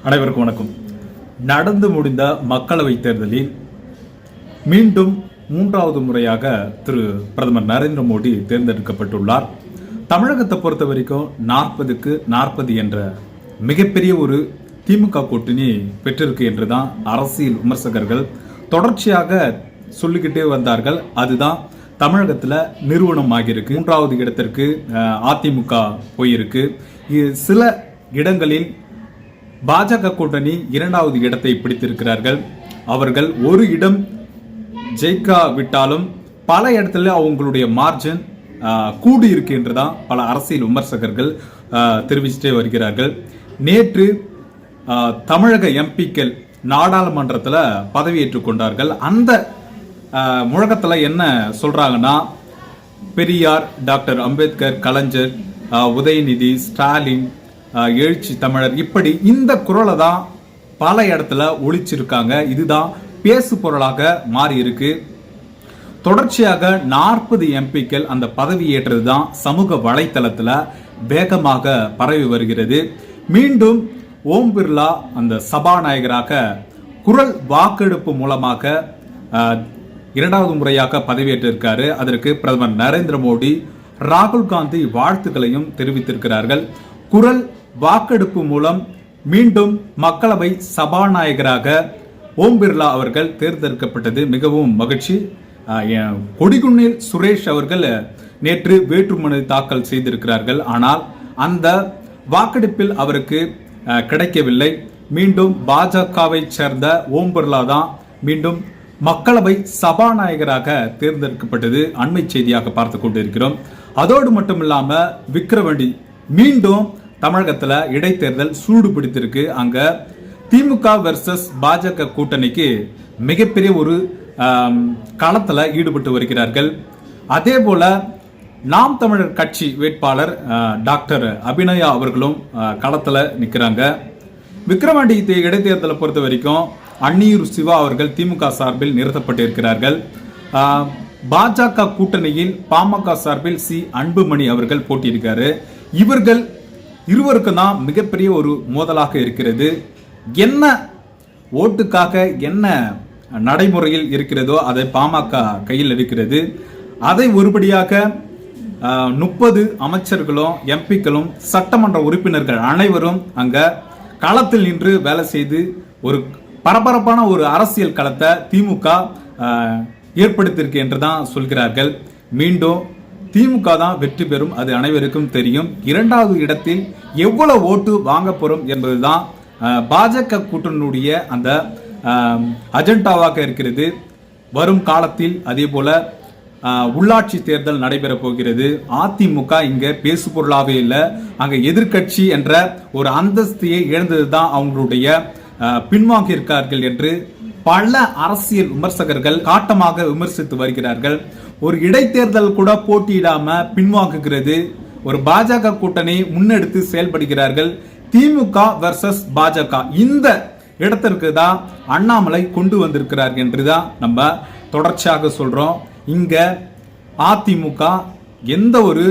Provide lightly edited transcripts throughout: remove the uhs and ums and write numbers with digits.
அனைவருக்கும் வணக்கம். நடந்து முடிந்த மக்களவைத் தேர்தலில் மீண்டும் மூன்றாவது முறையாக திரு பிரதமர் நரேந்திர மோடி தேர்ந்தெடுக்கப்பட்டுள்ளார். தமிழகத்தை பொறுத்த வரைக்கும் 40க்கு 40 என்ற மிகப்பெரிய ஒரு திமுக கூட்டணி பெற்றிருக்கு என்றுதான் அரசியல் விமர்சகர்கள் தொடர்ச்சியாக சொல்லிக்கிட்டே வந்தார்கள். அதுதான் தமிழகத்தில் நிறுவனம் ஆகியிருக்கு. மூன்றாவது இடத்திற்கு அதிமுக போயிருக்கு. சில இடங்களில் பாஜக கூட்டணி இரண்டாவது இடத்தை பிடித்திருக்கிறார்கள். அவர்கள் ஒரு இடம் ஜெயிக்காவிட்டாலும் பல இடத்துல அவங்களுடைய மார்ஜின் கூடி இருக்கு என்றுதான் பல அரசியல் விமர்சகர்கள் தெரிவிச்சுட்டே வருகிறார்கள். நேற்று தமிழக எம்பிக்கள் நாடாளுமன்றத்தில் பதவியேற்றுக் கொண்டார்கள். அந்த முழக்கத்தில் என்ன சொல்றாங்கன்னா, பெரியார், டாக்டர் அம்பேத்கர், கலைஞர், உதயநிதி, ஸ்டாலின், எழுச்சி தமிழர், இப்படி இந்த குரலை தான் பல இடத்துல ஒழிச்சிருக்காங்க. இதுதான் பேசு பொருளாக மாறி இருக்கு. தொடர்ச்சியாக 40 எம்பிக்கள் அந்த பதவி ஏற்றது தான் சமூக வலைத்தளத்தில் வேகமாக பரவி வருகிறது. மீண்டும் ஓம் பிர்லா அந்த சபாநாயகராக குரல் வாக்கெடுப்பு மூலமாக இரண்டாவது முறையாக பதவியேற்றிருக்காரு. அதற்கு பிரதமர் நரேந்திர மோடி, ராகுல் காந்தி வாழ்த்துக்களையும் தெரிவித்திருக்கிறார்கள். குரல் வாக்கெடுப்பு மூலம் மீண்டும் மக்களவை சபாநாயகராக ஓம் பிர்லா அவர்கள் தேர்ந்தெடுக்கப்பட்டது மிகவும் மகிழ்ச்சி. கொடிகுன்னில் சுரேஷ் அவர்கள் நேற்று வேட்புமனு தாக்கல் செய்திருக்கிறார்கள். ஆனால் அந்த வாக்கெடுப்பில் அவருக்கு கிடைக்கவில்லை. மீண்டும் பாஜகவை சேர்ந்த ஓம் பிர்லா தான் மீண்டும் மக்களவை சபாநாயகராக தேர்ந்தெடுக்கப்பட்டது அண்மை செய்தியாக பார்த்து கொண்டிருக்கிறோம். அதோடு மட்டும் இல்லாம விக்கிரவாண்டி மீண்டும் தமிழகத்துல இடைத்தேர்தல் சூடு பிடித்திருக்கு. அங்க திமுக வெர்சஸ் பாஜக கூட்டணிக்கு மிகப்பெரிய ஒரு களத்துல ஈடுபட்டு வருகிறார்கள். அதே போல நாம் தமிழர் கட்சி வேட்பாளர் டாக்டர் அபிநயா அவர்களும் களத்துல நிற்கிறாங்க. விக்கிரவாண்டி இடைத்தேர்தலை பொறுத்த வரைக்கும் அன்னியூர் சிவா அவர்கள் திமுக சார்பில் நிறுத்தப்பட்டிருக்கிறார்கள். பாஜக கூட்டணியில் பாமக சார்பில் சி அன்புமணி அவர்கள் போட்டியிருக்காரு. இவர்கள் இருவருக்கும் தான் மிகப்பெரிய ஒரு மோதலாக இருக்கிறது. என்ன ஓட்டுக்காக என்ன நடைமுறையில் இருக்கிறதோ அதை பாமக கையில் இருக்கிறது. அதை ஒருபடியாக 30 அமைச்சர்களும் எம்பிக்களும் சட்டமன்ற உறுப்பினர்கள் அனைவரும் அங்க களத்தில் நின்று வேலை செய்து ஒரு பரபரப்பான ஒரு அரசியல் களத்தை திமுக ஏற்படுத்தியிருக்கு என்றுதான் சொல்கிறார்கள். மீண்டும் திமுக தான் வெற்றி பெறும், அது அனைவருக்கும் தெரியும். இரண்டாவது இடத்தில் எவ்வளவு ஓட்டு வாங்க போறோம் என்பதுதான் பாஜக கூட்டணியுடைய அந்த அஜெண்டாவாக இருக்கிறது. வரும் காலத்தில் அதே போல உள்ளாட்சி தேர்தல் நடைபெற போகிறது. அதிமுக இங்க பேசு பொருளாகவே இல்லை. அங்க எதிர்கட்சி என்ற ஒரு அந்தஸ்தையை இழந்ததுதான் அவங்களுடைய பின்வாங்கி இருக்கார்கள் என்று பல அரசியல் விமர்சகர்கள் காட்டமாக விமர்சித்து வருகிறார்கள். ஒரு இடைத்தேர்தல் கூட போட்டியிடாம பின்வாங்குகிறது. ஒரு பாஜக கூட்டணி முன்னெடுத்து செயல்படுகிறார்கள். திமுக வெர்சஸ் பாஜக இந்த இடத்திற்கு தான் அண்ணாமலை கொண்டு வந்திருக்கிறார் என்றுதான் நம்ம தொடர்ச்சியாக சொல்றோம். இங்க அதிமுக எந்த ஒரு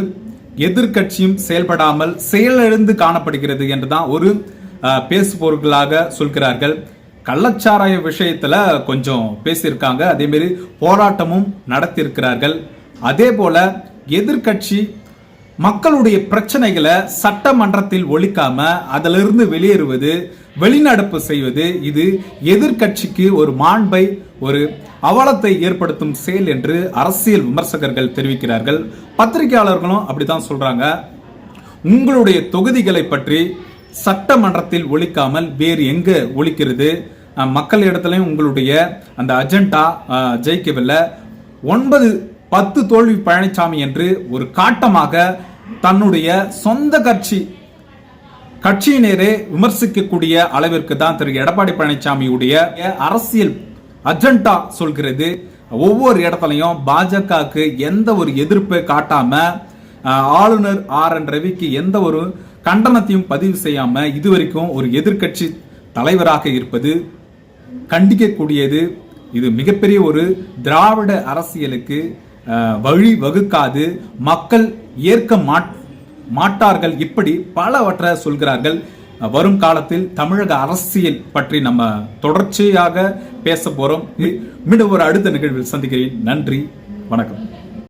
எதிர்கட்சியும் செயல்படாமல் செயலிழந்து காணப்படுகிறது என்றுதான் ஒரு பேசு பொருட்களாக சொல்கிறார்கள். கள்ளச்சாராய விஷயத்துல கொஞ்சம் பேசியிருக்காங்க. அதே மாதிரி போராட்டமும் நடத்தியிருக்கிறார்கள். அதே போல எதிர்கட்சி மக்களுடைய பிரச்சனைகளை சட்டமன்றத்தில் ஒழிக்காம அதிலிருந்து வெளியேறுவது, வெளிநடப்பு செய்வது, இது எதிர்கட்சிக்கு ஒரு மாண்பை, ஒரு அவலத்தை ஏற்படுத்தும் செயல் என்று அரசியல் விமர்சகர்கள் தெரிவிக்கிறார்கள். பத்திரிகையாளர்களும் அப்படித்தான் சொல்றாங்க. உங்களுடைய தொகுதிகளை பற்றி சட்டமன்றத்தில் ஒழிக்காமல் வேறு எங்க ஒழிக்கிறது? மக்கள் இடத்துலையும் உங்களுடைய அந்த அஜெண்டா ஜெயிக்கவில்லை. 9-10 தோல்வி பழனிசாமி என்று ஒரு காட்டமாக தன்னுடைய சொந்த கட்சியினரே விமர்சிக்கக்கூடிய அளவிற்கு தான் திரு எடப்பாடி பழனிசாமியுடைய அரசியல் அஜெண்டா சொல்கிறது. ஒவ்வொரு இடத்துலையும் பாஜகவுக்கு எந்த ஒரு எதிர்ப்பை காட்டாம, ஆளுநர் RN ரவிக்கு எந்த ஒரு கண்டனத்தையும் பதிவு செய்யாம இதுவரைக்கும் ஒரு எதிர்கட்சி தலைவராக இருப்பது கண்டிக்கக்கூடியது. இது மிகப்பெரிய ஒரு திராவிட அரசியலுக்கு வழி வகுக்காது, மக்கள் ஏற்க மாட்டார்கள், இப்படி பலவற்றை சொல்கிறார்கள். வரும் காலத்தில் தமிழக அரசியல் பற்றி நம்ம தொடர்ச்சியாக பேச போறோம். மீண்டும் ஒரு அடுத்த நிகழ்வில் சந்திக்கிறேன். நன்றி, வணக்கம்.